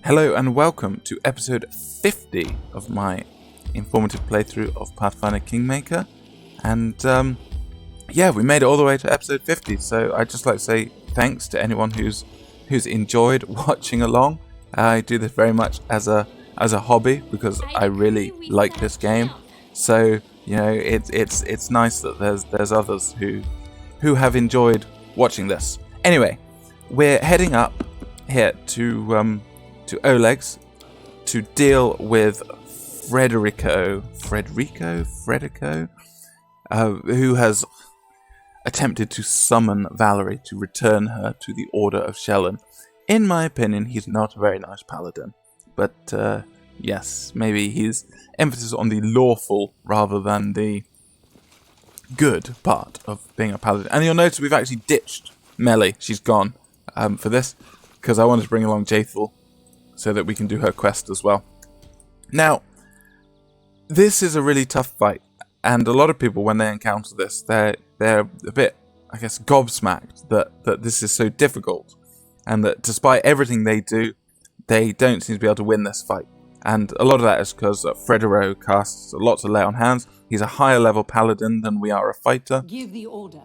Hello and welcome to episode 50 of my informative playthrough of Pathfinder Kingmaker. And yeah, we made it all the way to episode 50, so I'd just like to say thanks to anyone who's enjoyed watching along. I do this very much as a hobby because I really like this game. So, you know, it's nice that there's others who have enjoyed watching this. Anyway, we're heading up here to Oleg's to deal with Fredero, who has attempted to summon Valerie to return her to the Order of Shelyn. In my opinion, he's not a very nice paladin, but yes, maybe his emphasis on the lawful rather than the good part of being a paladin. And you'll notice we've actually ditched Melly. She's gone for this because I wanted to bring along Jaethal so that we can do her quest as well. Now, this is a really tough fight, and a lot of people, when they encounter this, they're a bit, I guess, gobsmacked that this is so difficult, and that despite everything they do, they don't seem to be able to win this fight. And a lot of that is because Fredero casts a lot to lay on hands. He's a higher level paladin than we are a fighter. Give the order.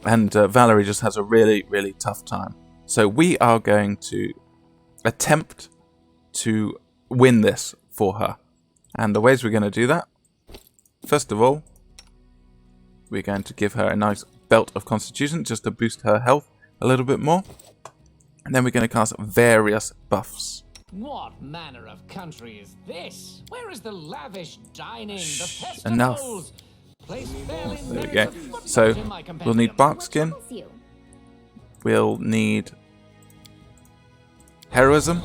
And Valerie just has a really, really tough time. So we are going to attempt to win this for her. And the ways we're going to do that, first of all, we're going to give her a nice belt of constitution just to boost her health a little bit more. And then we're going to cast various buffs. What manner of country is this? Where is the lavish dining, the festivals? Enough. Place fairly There we merits go. a footnote So in my we'll need compendium. barkskin. We'll need heroism.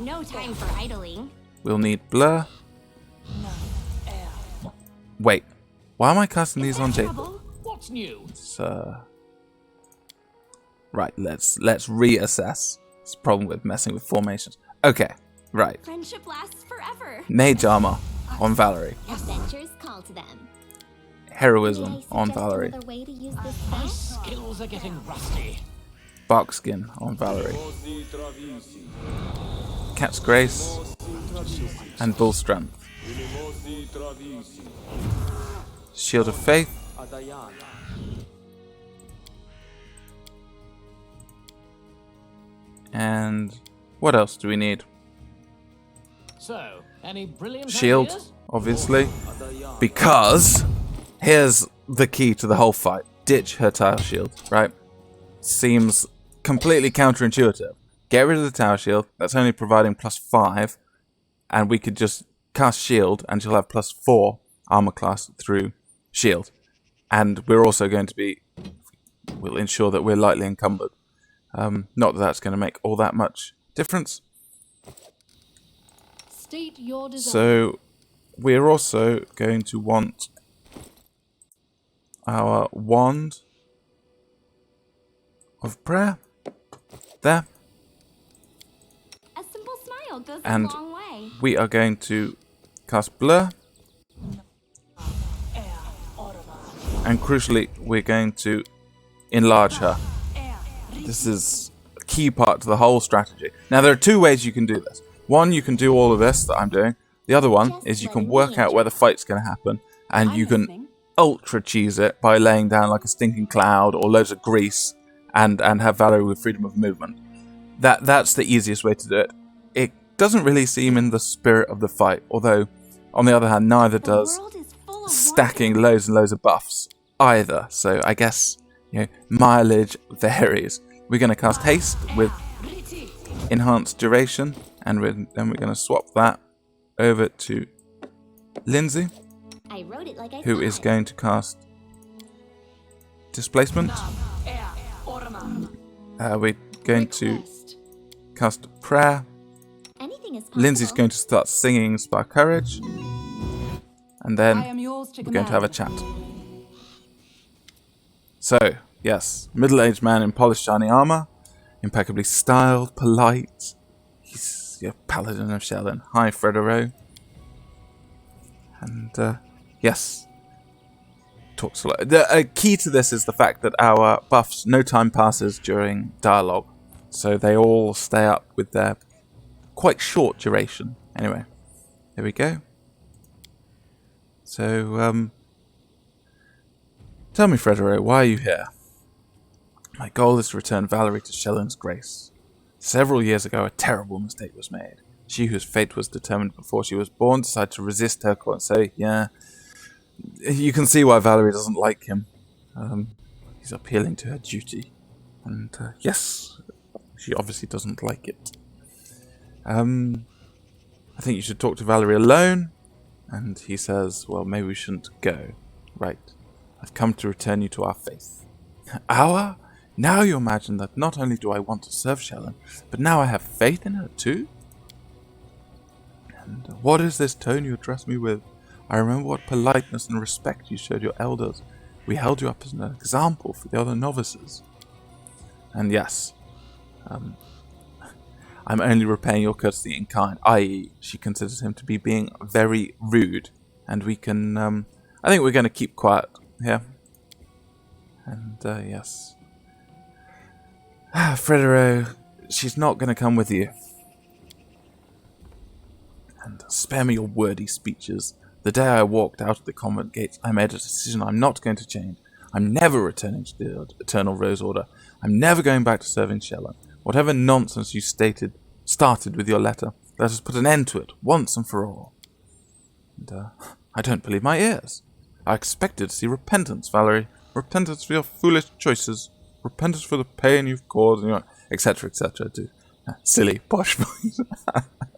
No time for idling. We'll need blur. Wait, why am I casting these on Jaethal? What's new? Right, let's reassess this problem with messing with formations. Okay, right. Friendship lasts forever. Mage armor on Valerie. Adventures call to them. Heroism May I on suggest Valerie. another way to use this My spell? skills are getting rusty. Barkskin on Valerie. Cat's Grace and Bull Strength. Shield of Faith. And what else do we need? So, any brilliant Shield, ideas? obviously. Because here's the key to the whole fight. Ditch her tile shield, right? Seems completely counterintuitive. Get rid of the tower shield, that's only providing +5, and we could just cast shield and she'll have +4 armor class through shield. And we're also going to be, we'll ensure that we're lightly encumbered. Not that that's going to make all that much difference. State your desire. So we're also going to want our wand of prayer there. A simple smile goes And a long way. we are going to cast blur. And crucially, we're going to enlarge her. This is a key part to the whole strategy. Now, there are two ways you can do this. One, you can do all of this that I'm doing. The other one is you can work out where the fight's going to happen, and you can ultra cheese it by laying down like a stinking cloud or loads of grease and have Valerie with freedom of movement. That's the easiest way to do it. It doesn't really seem in the spirit of the fight, although, on the other hand, neither does The world is full of stacking wonders. loads and loads of buffs either. So I guess, you know, mileage varies. We're going to cast haste with enhanced duration, and then we're going to swap that over to Lindsay, I wrote it like I who saw is it. going to cast displacement. We're going to cast prayer. Anything is possible. Lindsay's going to start singing Spark Courage, and then I am yours to we're going to have a command. chat. So, yes, middle-aged man in polished shiny armor, impeccably styled, polite. He's your paladin of Shelyn. Hi, Fredero. And, yes, talks a lot. The key to this is the fact that our buffs, no time passes during dialogue. So they all stay up with their quite short duration. Anyway, there we go. So, tell me, Fredero, why are you here? My goal is to return Valerie to Shelyn's grace. Several years ago, a terrible mistake was made. She whose fate was determined before she was born decided to resist her call and say, yeah, you can see why Valerie doesn't like him. He's appealing to her duty. And, yes, she obviously doesn't like it. I think you should talk to Valerie alone. And he says, well, maybe we shouldn't go. Right. I've come to return you to our faith. Our? Now you imagine that not only do I want to serve Shelyn, but now I have faith in her too? And what is this tone you address me with? I remember what politeness and respect you showed your elders. We held you up as an example for the other novices. And yes, I'm only repaying your courtesy in kind, i.e. she considers him to be being very rude. And we can, I think we're going to keep quiet here. And, yes. Fredero, she's not going to come with you. And spare me your wordy speeches. The day I walked out of the convent gates, I made a decision I'm not going to change. I'm never returning to the Eternal Rose Order. I'm never going back to serving Shelyn. Whatever nonsense you started with your letter, let us put an end to it, once and for all. And, I don't believe my ears. I expected to see repentance, Valerie. Repentance for your foolish choices. Repentance for the pain you've caused, etc., etc. Silly, posh voice.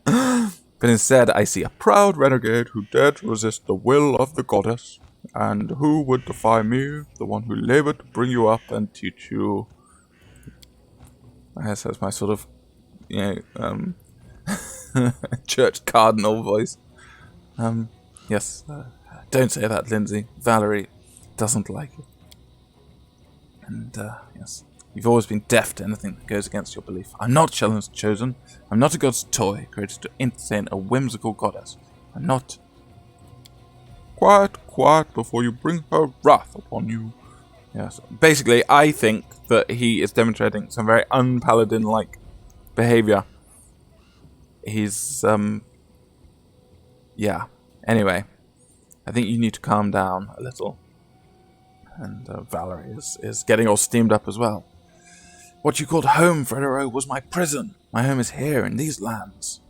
But instead, I see a proud renegade who dared to resist the will of the goddess, and who would defy me, the one who labored to bring you up and teach you. I guess that's my sort of, church cardinal voice. Yes, don't say that, Lindsay. Valerie doesn't like it. And, yes, you've always been deaf to anything that goes against your belief. I'm not Shelyn's chosen. I'm not a god's toy created to entertain a whimsical goddess. I'm not. Quiet before you bring her wrath upon you. Yes, basically, I think that he is demonstrating some very un-paladin-like behavior. He's, yeah. Anyway, I think you need to calm down a little. And Valerie is getting all steamed up as well. What you called home, Fredero, was my prison. My home is here in these lands.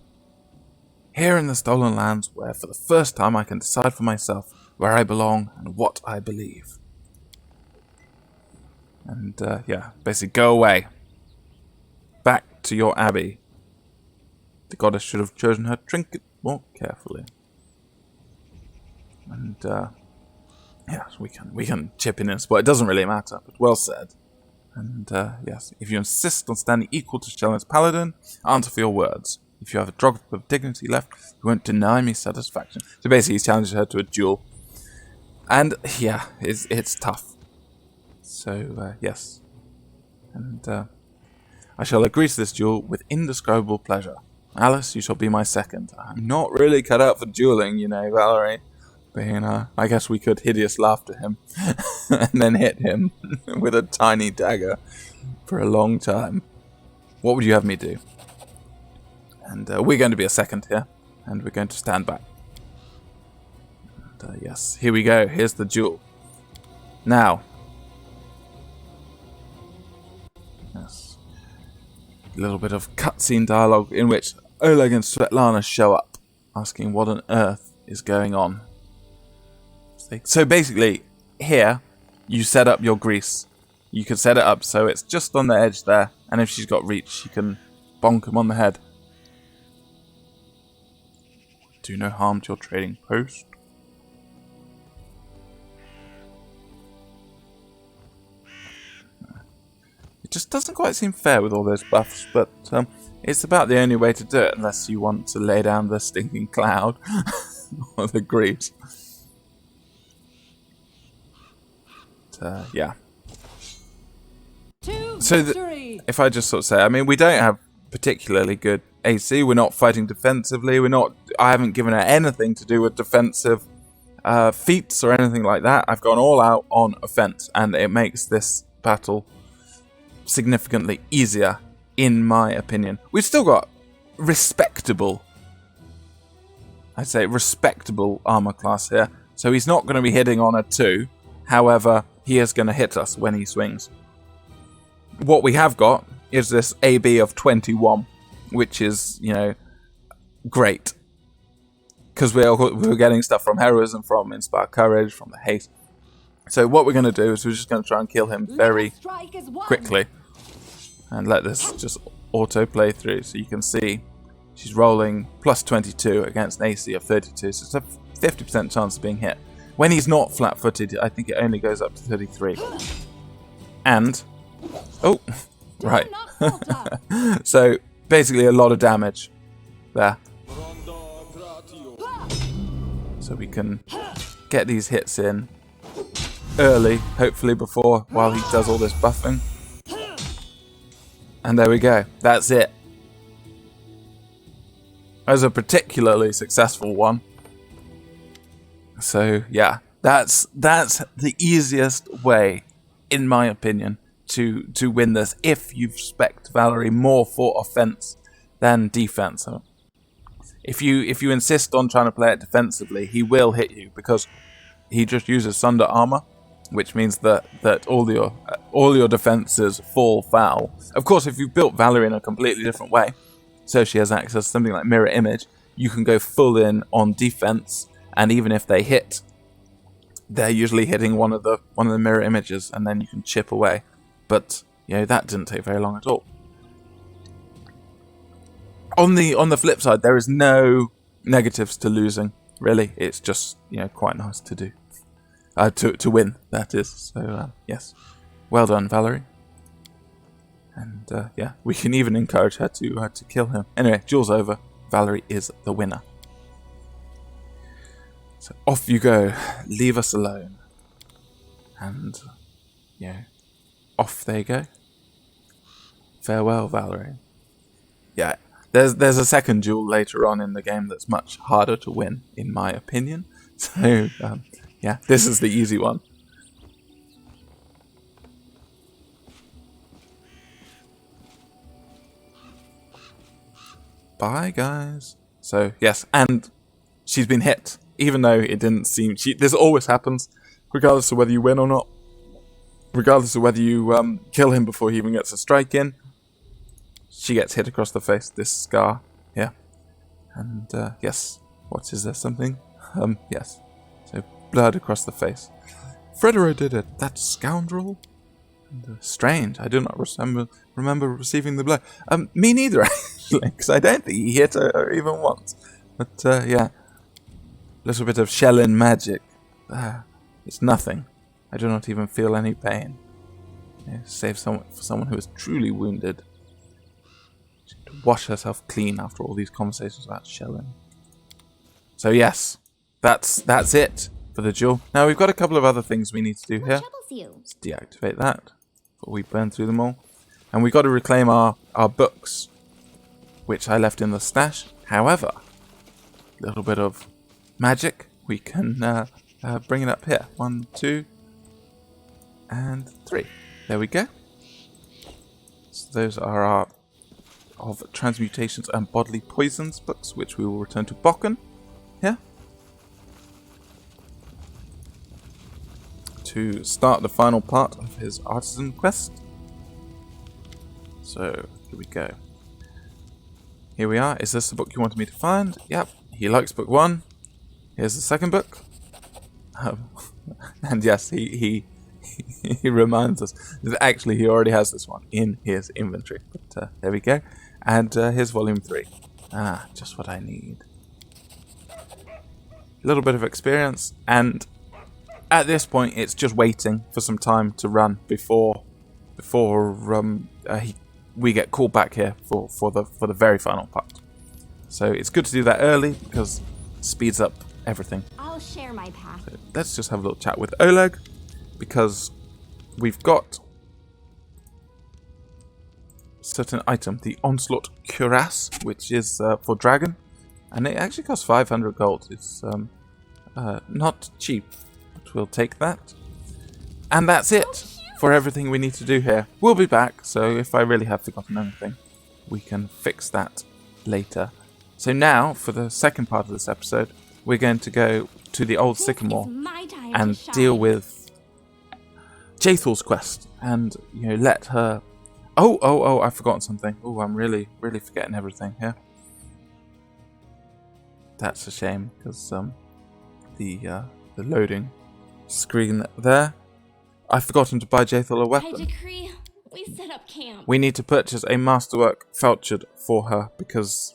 Here in the stolen lands, where for the first time I can decide for myself where I belong and what I believe. And, yeah, basically go away. Back to your abbey. The goddess should have chosen her trinket more carefully. And, yes, we can chip in this, but it doesn't really matter. But well said. And, yes, if you insist on standing equal to Shelyn's paladin, answer for your words. If you have a drop of dignity left, you won't deny me satisfaction. So basically, he's challenged her to a duel. And, yeah, it's tough. So, yes. And, I shall agree to this duel with indescribable pleasure. Alice, you shall be my second. I'm not really cut out for dueling, Valerie. But, I guess we could hideous laughter him and then hit him with a tiny dagger for a long time. What would you have me do? And we're going to be a second here, and we're going to stand back. And, yes, here we go. Here's the duel. Now. Yes. A little bit of cutscene dialogue in which Oleg and Svetlana show up, asking what on earth is going on. So basically, here, you set up your grease. You can set it up so it's just on the edge there, and if she's got reach, she can bonk him on the head. Do no harm to your trading post. It just doesn't quite seem fair with all those buffs, but it's about the only way to do it, unless you want to lay down the stinking cloud or the grease. Yeah. So if I just sort of say, I mean, we don't have particularly good AC. We're not fighting defensively. I haven't given her anything to do with defensive feats or anything like that. I've gone all out on offense, and it makes this battle significantly easier in my opinion. We've still got respectable, I'd say respectable armor class here. So he's not going to be hitting on a 2. However, he is going to hit us when he swings. What we have got is this AB of 21, which is, you know, great. Because we're getting stuff from Heroism, from Inspire Courage, from the Haste. So what we're going to do is we're just going to try and kill him very quickly. And let this just auto-play through. So you can see she's rolling plus 22 against an AC of 32. So it's a 50% chance of being hit. When he's not flat-footed, I think it only goes up to 33. And... oh, right. So basically a lot of damage there. So we can get these hits in early, hopefully while he does all this buffing. And there we go. That's it. That was a particularly successful one. So yeah, that's the easiest way, in my opinion, to win this. If you've spec'd Valerie more for offense than defense. If you insist on trying to play it defensively, he will hit you because he just uses Sunder armor, which means that all your defenses fall foul. Of course, if you've built Valerie in a completely different way, so she has access to something like mirror image, you can go full in on defense, and even if they hit, they're usually hitting one of the mirror images, and then you can chip away. But you know that didn't take very long at all. On the flip side, there is no negatives to losing. Really, it's just, you know, quite nice to do. To win, that is. So, yes. Well done, Valerie. And, yeah, we can even encourage her to kill him. Anyway, duel's over. Valerie is the winner. So, off you go. Leave us alone. And, yeah, off they go. Farewell, Valerie. Yeah, there's a second duel later on in the game that's much harder to win, in my opinion. So, yeah, this is the easy one. Bye, guys. So, yes, and she's been hit. Even though it didn't seem... this always happens, regardless of whether you win or not. Regardless of whether you kill him before he even gets a strike in. She gets hit across the face, this scar. Yeah. And, yes. What, is there something? Yes. So, blood across the face. Fredero did it. That scoundrel? And, strange. I do not remember receiving the blow. Me neither, actually, because I don't think he hit her even once. But, yeah. A little bit of Shelyn magic. It's nothing. I do not even feel any pain. Yeah, save for someone who is truly wounded. To wash herself clean after all these conversations about Shelyn. So yes, that's it for the duel. Now we've got a couple of other things we need to do here. Let's deactivate that before we burn through them all. And we've got to reclaim our books, which I left in the stash. However, a little bit of magic, we can bring it up here. 1, 2, and 3. There we go. So those are our of transmutations and bodily poisons books, which we will return to Bokken here to start the final part of his Artisan quest. So here we go. Here we are. Is this the book you wanted me to find? Yep. He likes book 1. Here's the second book. And yes, he reminds us that actually he already has this one in his inventory. But there we go. And here's volume 3. Just what I need. A little bit of experience, and at this point it's just waiting for some time to run before we get called back here for the very final part. So it's good to do that early because it speeds up everything. I'll share my path. So let's just have a little chat with Oleg, because we've got a certain item, the Onslaught Cuirass, which is for Dragon, and it actually costs 500 gold. It's not cheap, but we'll take that. And that's it for everything we need to do here. We'll be back, so if I really have forgotten anything, we can fix that later. So now, for the second part of this episode, we're going to go to the Old Sycamore My time and to shine. deal with Jaethal's quest, and let her. Oh! I've forgotten something. Oh, I'm really forgetting everything here. That's a shame because the loading screen there. I've forgotten to buy Jaethal a I weapon. decree we set up camp. We need to purchase a masterwork voucher for her because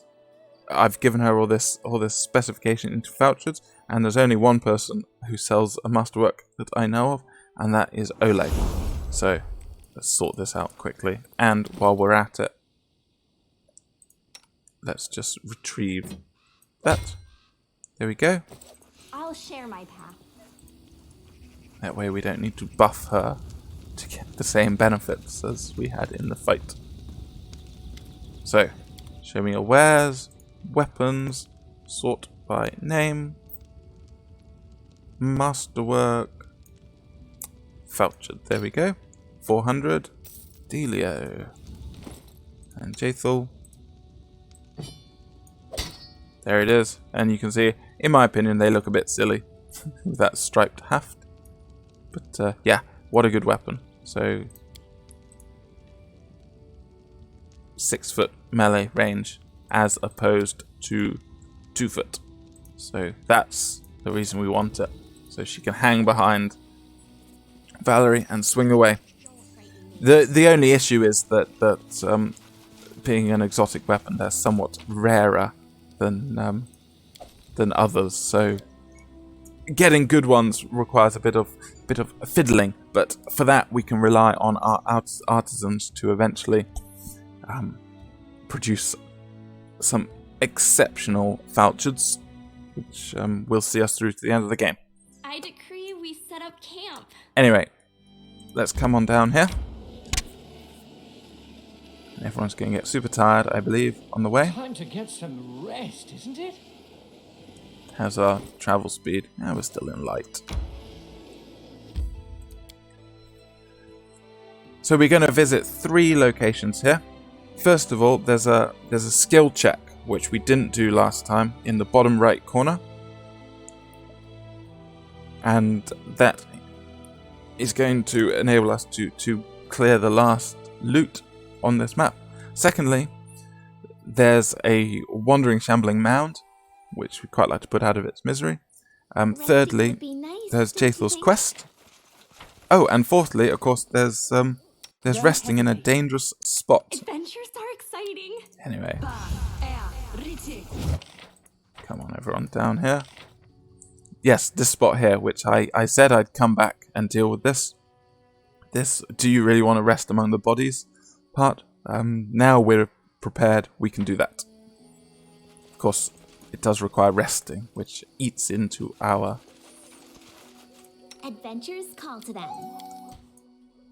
I've given her all this specification into vouchers, and there's only one person who sells a masterwork that I know of, and that is Oleg. So let's sort this out quickly. And while we're at it, let's just retrieve that. There we go. I'll share my path. That way we don't need to buff her to get the same benefits as we had in the fight. So, show me your wares, weapons, sort by name, masterwork, vouchered. There we go. 400. Delio. And Jaethal. There it is. And you can see, in my opinion, they look a bit silly with that striped haft. But yeah, what a good weapon. So 6-foot melee range as opposed to 2-foot. So that's the reason we want it. So she can hang behind Valerie and swing away. The only issue is that being an exotic weapon, they're somewhat rarer than others. So getting good ones requires a bit of fiddling, but for that we can rely on our artisans to eventually produce some exceptional vouchers, which will see us through to the end of the game. I decree we set up camp. Anyway, let's come on down here. Everyone's going to get super tired, I believe, on the way. Time to get some rest, isn't it? How's our travel speed? Yeah, we're still in light. So we're going to visit 3 locations here. First of all, there's a skill check, which we didn't do last time, in the bottom right corner. And that is going to enable us to clear the last loot on this map. Secondly, there's a wandering shambling mound, which we'd quite like to put out of its misery. Thirdly, there's Jaethal's quest. Oh, and fourthly, of course, there's resting in a dangerous spot. Adventures are exciting. Anyway, come on, everyone, down here. Yes, this spot here, which I said I'd come back and deal with this. Do you really want to rest among the bodies part? Now we're prepared, we can do that. Of course, it does require resting, which eats into our... Adventures call to them.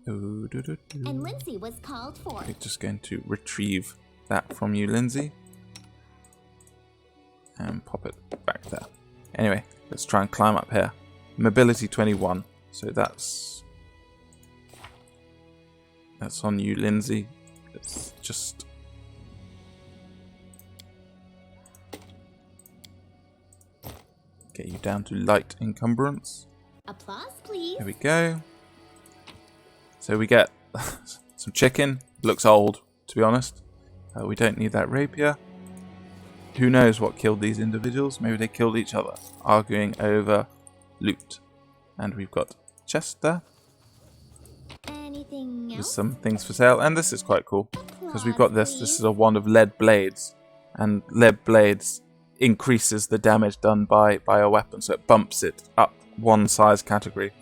And Lindsay was called for. We're just going to retrieve that from you, Lindsay. And pop it back there. Anyway, let's try and climb up here. Mobility 21. So that's on you, Lindsay. Let's just... get you down to light encumbrance. Applause, please. There we go. So we get some chicken. Looks old, to be honest. We don't need that rapier. Who knows what killed these individuals? Maybe they killed each other, arguing over loot. And we've got chest there. Anything There's else? some things for sale, and this is quite cool because we've got this. This is a wand of lead blades, and lead blades increases the damage done by a weapon, so it bumps it up one size category,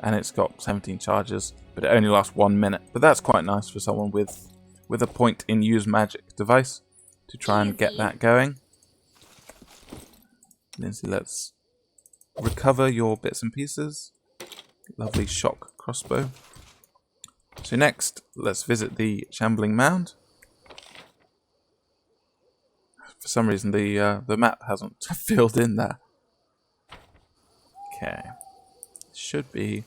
and it's got 17 charges, but it only lasts 1 minute. But that's quite nice for someone with a point in use magic device to try and get that going. Lindsay, let's recover your bits and pieces. Lovely shock crossbow. So next, let's visit the Shambling Mound. For some reason, the map hasn't filled in there. Okay, should be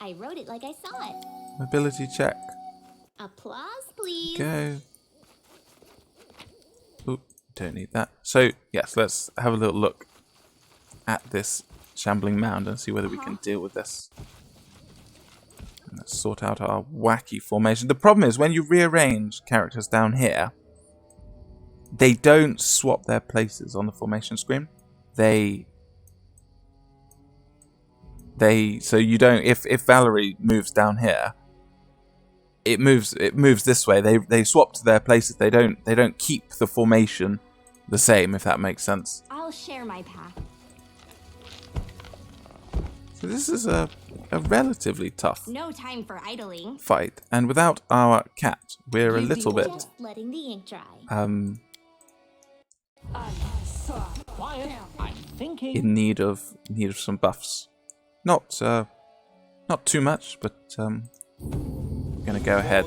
I wrote it like I saw it. mobility check. Applause, please. Go. Oop, don't need that. So, yes, let's have a little look at this Shambling Mound and see whether we can deal with this. And let's sort out our wacky formation. The problem is, when you rearrange characters down here, they don't swap their places on the formation screen. So you don't, if Valerie moves down here, it moves this way. They swap to their places. They don't keep the formation the same, if that makes sense. I'll share my path. So this is a relatively tough No time for idling. fight, and without our cat, we're a little bit Just letting the ink dry. Quiet. I'm thinking. in need of some buffs. Not too much, but gonna go ahead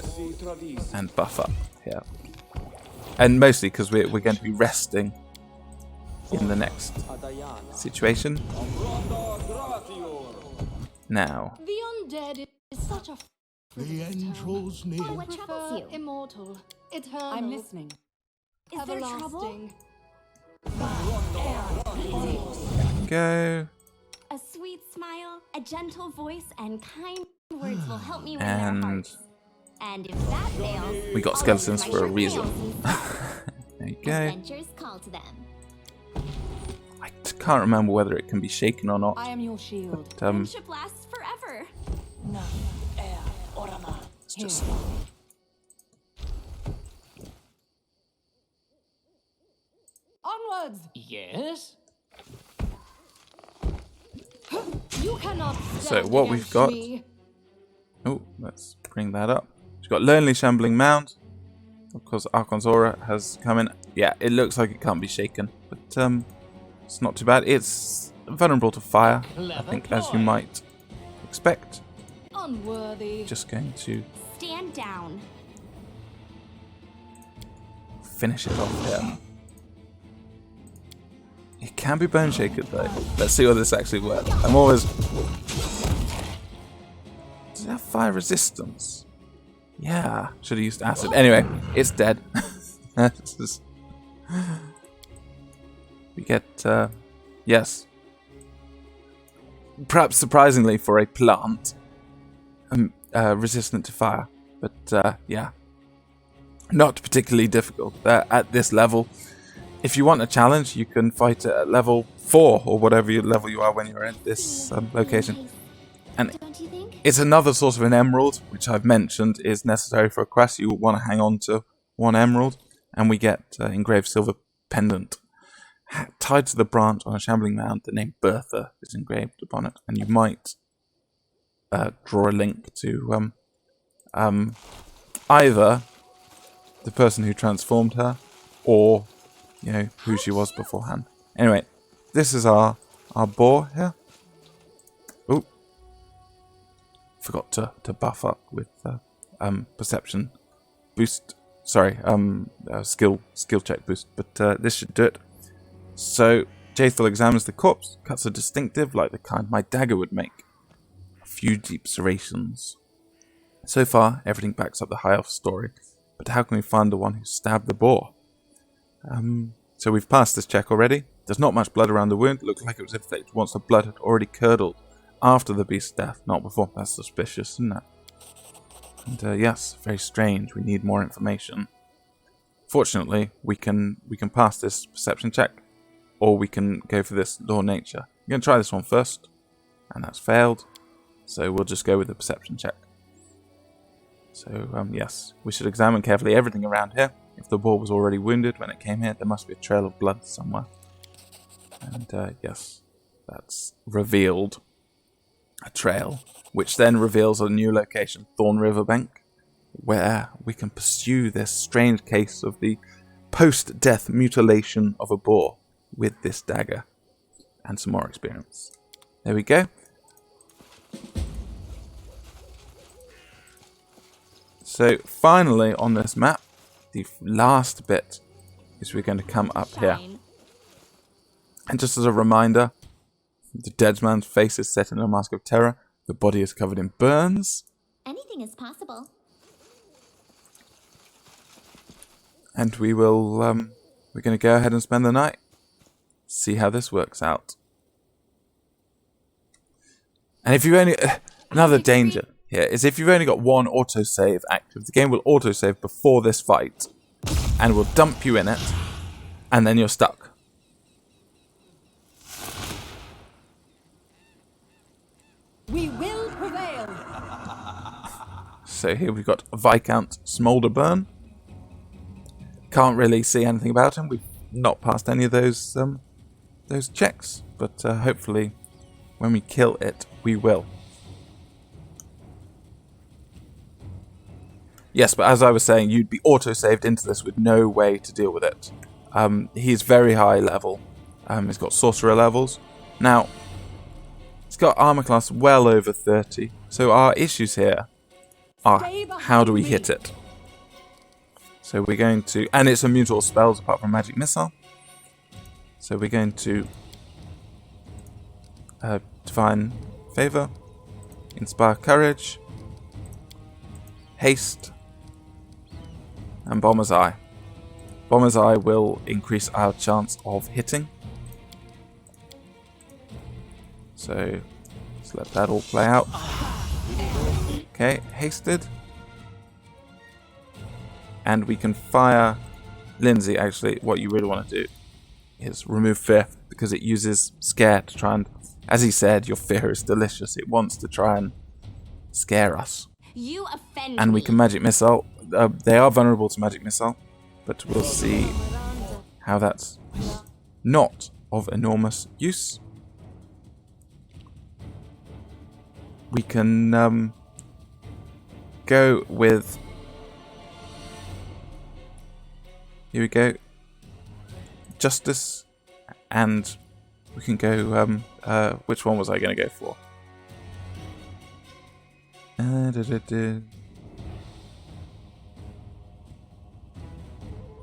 and buff up here, and mostly because we're going to be resting in the next situation. Now, The undead is such a The end draws near. Oh, what troubles you? Immortal, eternal. I'm listening. Is there trouble? Everlasting. go. A sweet smile, a gentle voice, and kind words will help me win And- their hearts. And if that fails, We got I'll skeletons use my for a sharp reason. nails instead. There you go. Adventures call to them. I can't remember whether it can be shaken or not. I am your shield. Friendship lasts forever. No, air, orama. It's just Onwards! Yes? You cannot So stand what we've against got- me. oh, let's bring that up. We've got Lonely Shambling Mound. Of course, Archon's Aura has come in. Yeah, it looks like it can't be shaken, but it's not too bad. It's vulnerable to fire, I think, as you might expect. Unworthy. Just going to Stand down. finish it off here. It can be bone shaken though. Let's see whether this actually works. I'm always. Does it have fire resistance? Yeah, should have used acid. Anyway, it's dead. This is- We get yes. Perhaps surprisingly for a plant, resistant to fire, but yeah, not particularly difficult at this level. If you want a challenge, you can fight it at level 4 or whatever level you are when you're at this location. And Don't you think? it's another source of an emerald, which I've mentioned is necessary for a quest. You want to hang on to 1 emerald, and we get engraved silver pendant. Tied to the branch on a shambling mound, the name Bertha is engraved upon it, and you might draw a link to either the person who transformed her, or who she was beforehand. Anyway, this is our boar here. Oh, forgot to buff up with perception boost. Sorry, skill check boost, but this should do it. So Jaethal examines the corpse. Cuts are distinctive, like the kind my dagger would make. A few deep serrations. So far, everything backs up the high elf story. But how can we find the one who stabbed the boar? So we've passed this check already. There's not much blood around the wound. It looks like it was inflicted once the blood had already curdled after the beast's death, not before. That's suspicious, isn't it? And yes, very strange. We need more information. Fortunately, we can pass this perception check, or we can go for this law nature. I'm going to try this one first, and that's failed. So we'll just go with the perception check. So yes, we should examine carefully everything around here. If the boar was already wounded when it came here, there must be a trail of blood somewhere. And yes, that's revealed a trail, which then reveals a new location, Thorn Riverbank, where we can pursue this strange case of the post-death mutilation of a boar with this dagger and some more experience. There we go. So finally on this map, the last bit is we're going to come up here. Shine. And just as a reminder, the dead man's face is set in a mask of terror. The body is covered in burns. Anything is possible. And we will we're going to go ahead and spend the night. See how this works out. And if you've only... another danger here is if you've only got one autosave active, the game will autosave before this fight and will dump you in it, and then you're stuck. We will prevail. So here we've got Vikant Smolderburn. Can't really see anything about him. We've not passed any of those checks, but hopefully when we kill it, we will. Yes, but as I was saying, you'd be auto-saved into this with no way to deal with it. He's very high level. He's got sorcerer levels. Now, he's got armor class well over 30. So our issues here are how do we hit it? So we're going to... And it's immune to all spells apart from magic missile. So we're going to... Divine Favor. Inspire Courage. Haste. And Bomber's Eye. Bomber's Eye will increase our chance of hitting. So let's let that all play out. Okay, hasted. And we can fire Lindsay. Actually, what you really want to do is remove fear, because it uses scare to try and, as he said, your fear is delicious. It wants to try and scare us. You offend And we me. can magic missile. They are vulnerable to magic missile, but we'll see how that's not of enormous use. We can go with... Here we go. Justice, and we can go... which one was I going to go for?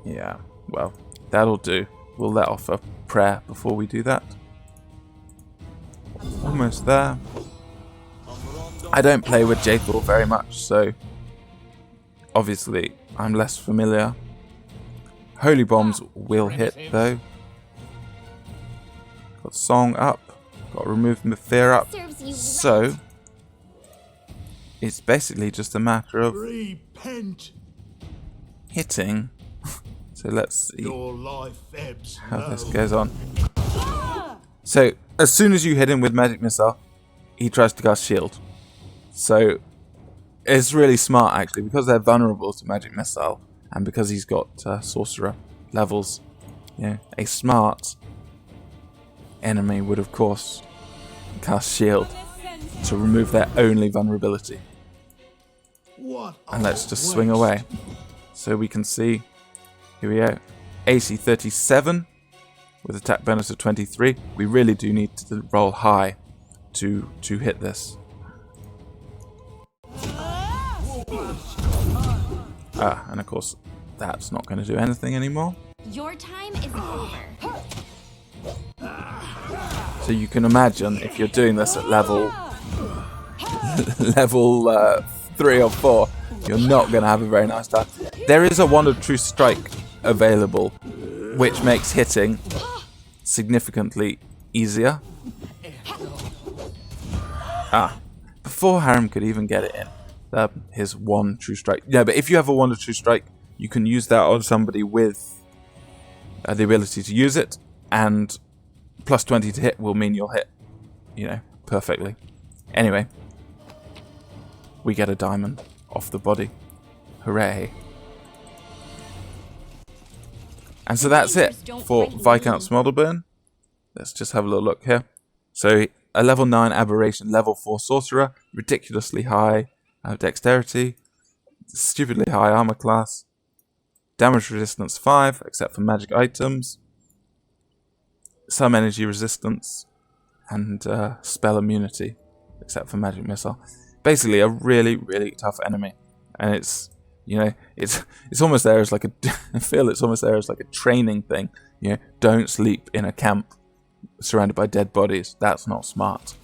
Yeah, well, that'll do. We'll let off a prayer before we do that. Almost there. I don't play with Jaethal very much, so obviously I'm less familiar. Holy bombs will hit though. Got song up. Got remove the fear up. Serves you So right. it's basically just a matter of Repent. hitting. So let's see Your life ebbs how this low. goes on. So as soon as you hit him with magic missile, he tries to cast shield. So it's really smart actually, because they're vulnerable to magic missile, and because he's got sorcerer levels. You know, a smart enemy would of course cast shield to remove their only vulnerability. What And let's a just swing waste. away. So we can see, here we go, AC 37 with attack bonus of 23. We really do need to roll high to hit this. And of course that's not going to do anything anymore. Your time is over. So you can imagine if you're doing this at level 3 or 4, you're not going to have a very nice time. There is a Wand of True Strike available, which makes hitting significantly easier. Before Harem could even get it in, his one True Strike. Yeah, but if you have a Wand of True Strike, you can use that on somebody with the ability to use it, and plus 20 to hit will mean you'll hit, perfectly. Anyway, we get a diamond off the body. Hooray. And so that's it for Vikant Smolderburn. Let's just have a little look here. So a level 9 aberration, level 4 sorcerer, ridiculously high dexterity, stupidly high armor class, damage resistance 5 except for magic items, some energy resistance, and spell immunity except for magic missile. Basically a really, really tough enemy. And it's almost there as like I feel it's almost there as like a training thing. Don't sleep in a camp surrounded by dead bodies. That's not smart.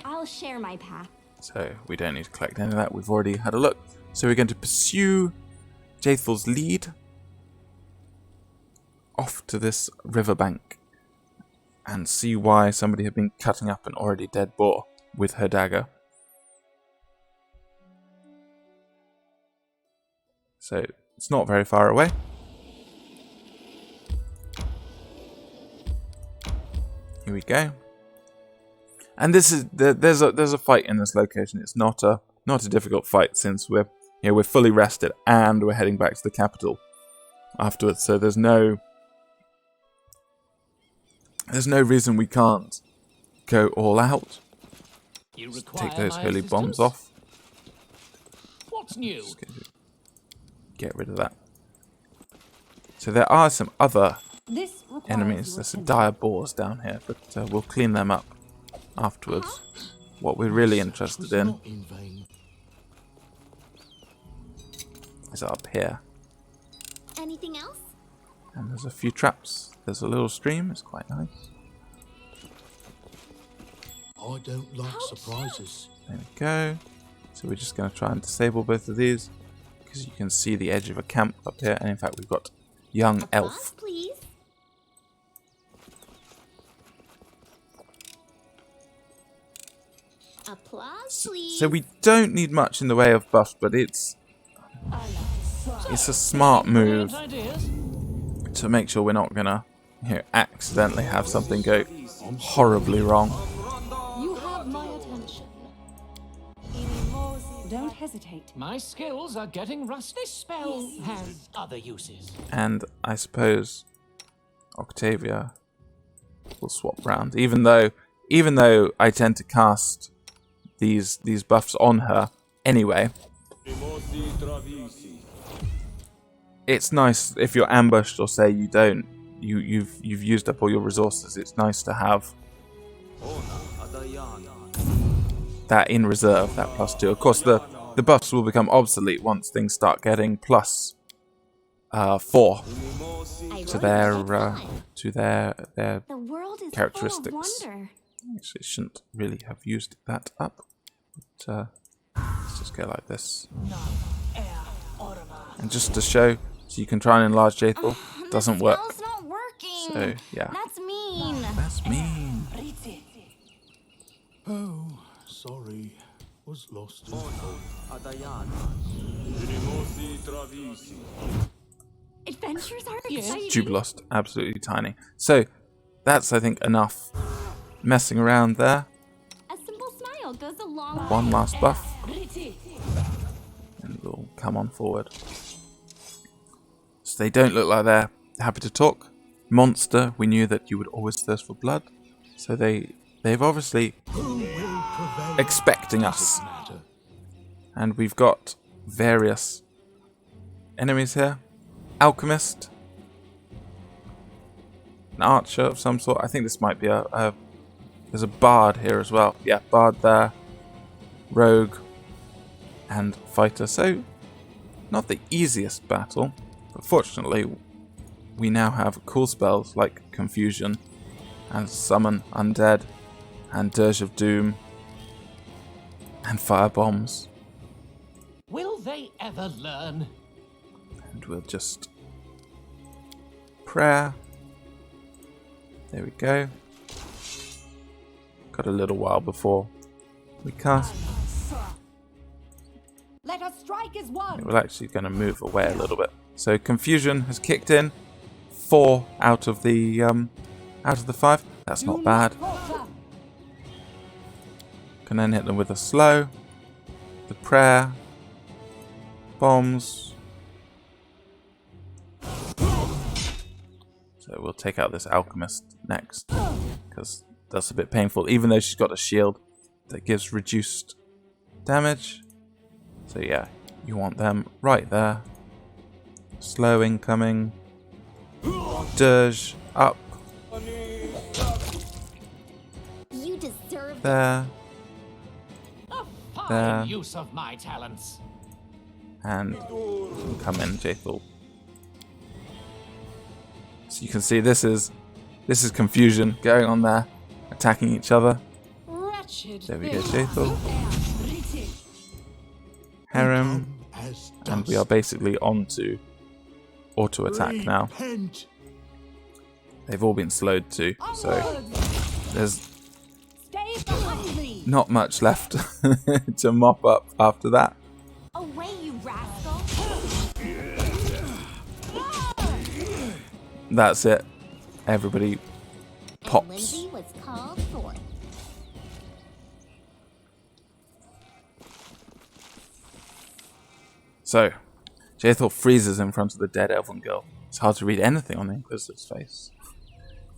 I'll share my path. So we don't need to collect any of that. We've already had a look. So we're going to pursue Jaethal's lead. off to this riverbank and see why somebody had been cutting up an already dead boar with her dagger. So it's not very far away. Here we go. And this is there's a fight in this location. It's not a difficult fight since we're fully rested and we're heading back to the capital afterwards. So there's no reason we can't go all out. Just take those holy bombs off. What's new? Get rid of that. So there are some other This requires enemies. your There's some attention. dire boars down here, but we'll clean them up afterwards. What we're really interested in Not in vain. is up here. Anything else? And there's a few traps. There's a little stream. It's quite nice. I don't like surprises. There we go. So we're just going to try and disable both of these, because you can see the edge of a camp up here. And in fact, we've got young Applause, elf. please. Applause, please. So we don't need much in the way of buffs, but it's a smart move Ideas? to make sure we're not gonna accidentally have something go horribly wrong. You have my attention. Don't hesitate. My skills are getting rusty. This spell has other uses. And I suppose Octavia will swap round, even though I tend to cast these buffs on her anyway. It's nice if you're ambushed, or say you've used up all your resources. It's nice to have that in reserve, that +2. Of course, the buffs will become obsolete once things start getting +4 to their The world is characteristics. full of wonder. Actually, shouldn't really have used that up. But let's just go like this. And just to show, so you can try and enlarge Jaethal. Doesn't work. Spell's not working. So yeah, That's mean. that's mean. Oh, sorry. Was lost in Adventures are exciting. Jubilost, absolutely tiny. So that's, I think, enough messing around there. A simple smile goes a long way. One last buff, and we'll come on forward. So they don't look like they're happy to talk. Monster, we knew that you would always thirst for blood, so they've obviously who will prevail? expecting us. Matter. And we've got various enemies here. Alchemist, an archer of some sort. I think this might be there's a bard here as well. Yeah, bard there, rogue, and fighter. So not the easiest battle, but fortunately we now have cool spells like Confusion and Summon Undead and Dirge of Doom and Fire Bombs. Will they ever learn? And we'll just prayer. There we go. Got a little while before we cast. Let us strike as one. We're actually going to move away a little bit. So Confusion has kicked in. 4 out of the 5. That's not bad. Falter. Can then hit them with a slow, the prayer, bombs. So we'll take out this alchemist next, because that's a bit painful. Even though she's got a shield that gives reduced damage. So yeah, you want them right there. Slow incoming. Dirge up You deserve there. A fine There. use of my talents. And come in, Jaethal. So you can see this is Confusion going on there, attacking each other. Wretched. There we go, thing. Jaethal. Harem, As and we dust. are basically on to auto attack now. Repent. they've all been slowed too, so there's Stay behind me. not much left to mop up after that. Away, you rascal! That's it. Everybody And pops. Lindsay was called forth. So, Jaethal freezes in front of the dead elven girl. It's hard to read anything on the Inquisitor's face.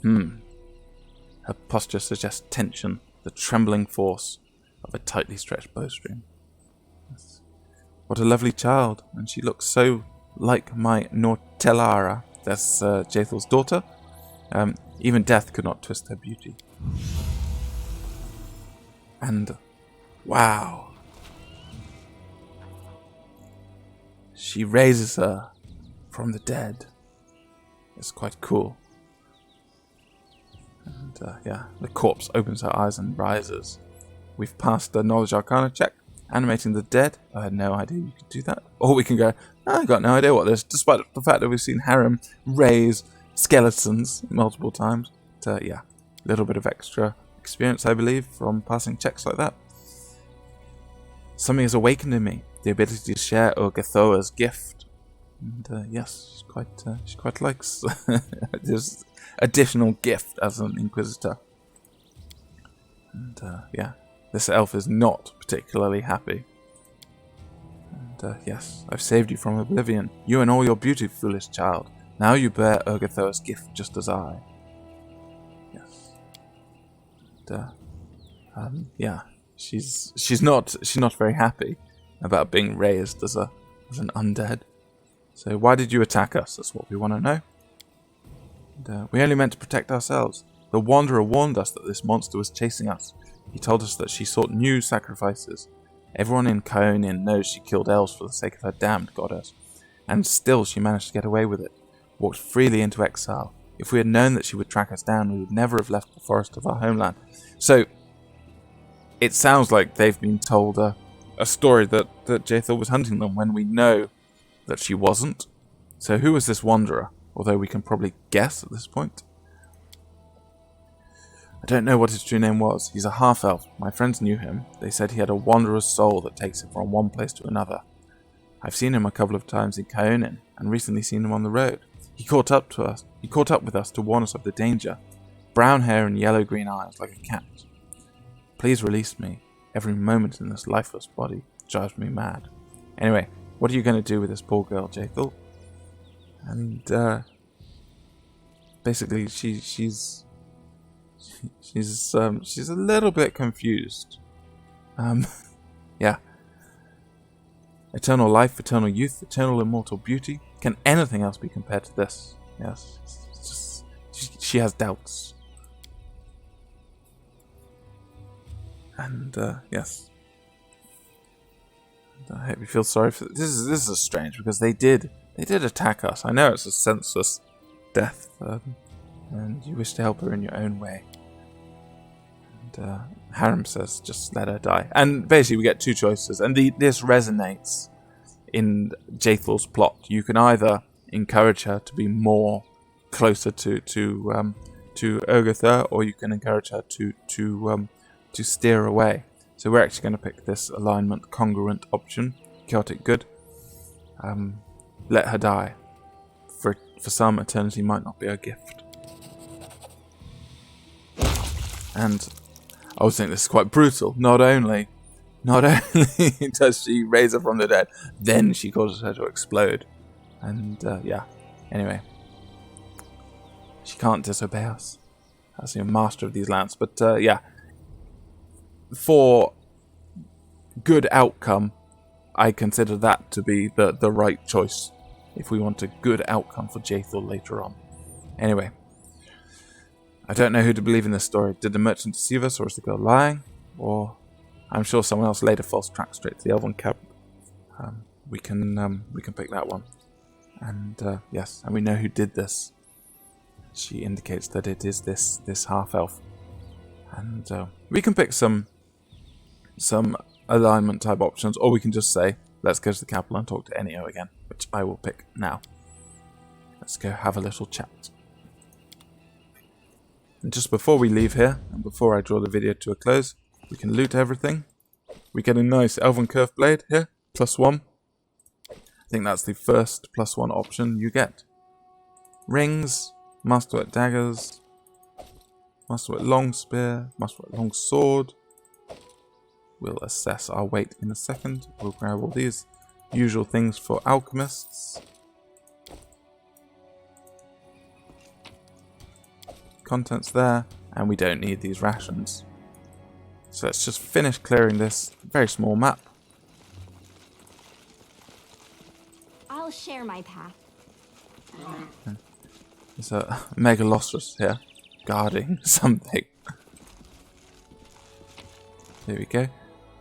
Her posture suggests tension, the trembling force of a tightly stretched bowstring. Yes. What a lovely child, and she looks so like my Nortellara. That's Jaethal's daughter. Even death could not twist her beauty. And, wow. She raises her from the dead. It's quite cool. And yeah, the corpse opens her eyes and rises. We've passed the Knowledge Arcana check. Animating the dead. I had no idea you could do that. Or we can go, I got no idea what this is, despite the fact that we've seen Harem raise skeletons multiple times. But yeah, a little bit of extra experience, I believe, from passing checks like that. Something has awakened in me. The ability to share Urgathoa's gift. And yes, she quite likes this additional gift as an Inquisitor. And yeah, this elf is not particularly happy. And yes, I've saved you from oblivion. You and all your beauty, foolish child. Now you bear Urgathoa's gift just as I. Yes. And yeah, she's not very happy about being raised as an undead. So why did you attack us? That's what we want to know. And, we only meant to protect ourselves. The Wanderer warned us that this monster was chasing us. He told us that she sought new sacrifices. Everyone in Caonian knows she killed elves for the sake of her damned goddess. And still she managed to get away with it. Walked freely into exile. If we had known that she would track us down, we would never have left the forest of our homeland. So, it sounds like they've been told a story that Jaethal was hunting them when we know that she wasn't. So who was this Wanderer? Although we can probably guess at this point. I don't know what his true name was. He's a half-elf. My friends knew him. They said he had a wanderer's soul that takes him from one place to another. I've seen him a couple of times in Caonian, and recently seen him on the road. He caught up with us to warn us of the danger. Brown hair and yellow-green eyes, like a cat. Please release me. Every moment in this lifeless body drives me mad. Anyway, what are you going to do with this poor girl, Jaethal? And basically, she's a little bit confused. Yeah. Eternal life, eternal youth, eternal immortal beauty. Can anything else be compared to this? Yes. It's just, she has doubts. And yes. I hope you feel sorry for this. This is strange because they did attack us. I know it's a senseless death, and you wish to help her in your own way. And Harem says, just let her die. And basically, we get two choices, and this resonates in Jaethal's plot. You can either encourage her to be more closer to Urgatha, or you can encourage her to steer away. So we're actually going to pick this alignment congruent option, chaotic good. Let her die. For some, eternity might not be a gift. And I would think this is quite brutal. Not only does she raise her from the dead, then she causes her to explode. And yeah, anyway. She can't disobey us as the master of these lands. But yeah, for good outcome, I consider that to be the right choice if we want a good outcome for Jaethal later on. Anyway, I don't know who to believe in this story. Did the merchant deceive us, or is the girl lying? Or I'm sure someone else laid a false track straight to the elven camp. We can pick that one. And yes, and we know who did this. She indicates that it is this half elf. And we can pick some alignment type options, or we can just say, let's go to the capital and talk to Enio again, which I will pick now. Let's go have a little chat. And just before we leave here, and before I draw the video to a close, we can loot everything. We get a nice Elven Curve Blade here, +1. I think that's the first +1 option you get. Rings, Masterwork Daggers, Masterwork Long Spear, Masterwork Long Sword. We'll assess our weight in a second. We'll grab all these usual things for alchemists. Contents there, and we don't need these rations. So let's just finish clearing this very small map. I'll share my path. There's a Megalosaurus here, guarding something. There we go.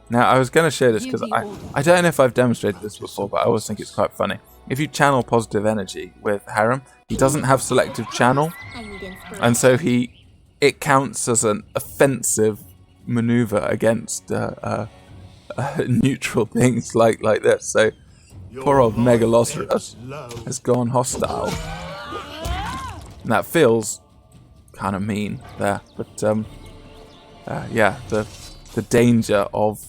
Now, I was going to share this because I don't know if I've demonstrated this before, but I always think it's quite funny. If you channel positive energy with Harem, he doesn't have selective channel, and so it counts as an offensive maneuver against neutral things like this. So poor old Megalosaurus has gone hostile. And that feels kind of mean there, but yeah, the danger of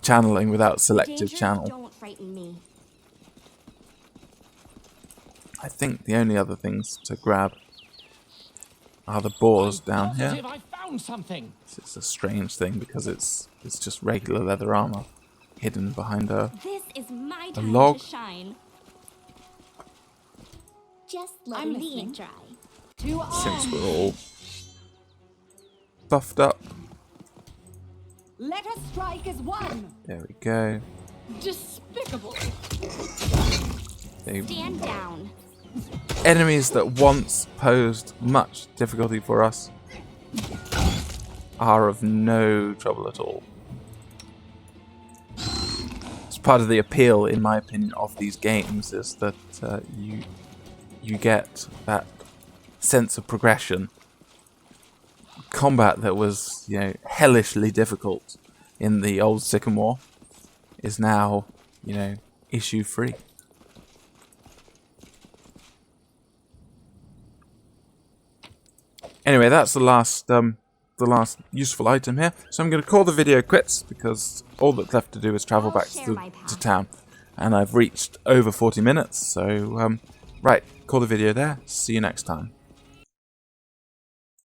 channeling without selective channel. Don't frighten me. I think the only other things to grab are the boars down here. I found something. It's a strange thing because it's just regular leather armor hidden behind This is my time log. to shine. Just I'm letting listening. it dry. To since arms. we're all buffed up. Let us strike as one. There we go. Despicable. They Stand down. enemies that once posed much difficulty for us are of no trouble at all. It's part of the appeal, in my opinion, of these games is that you get that sense of progression. Combat that was, hellishly difficult in the Old Sycamore is now, issue free. Anyway, that's the last useful item here. So I'm going to call the video quits because all that's left to do is travel back to town, and I've reached over 40 minutes. So right, call the video there. See you next time.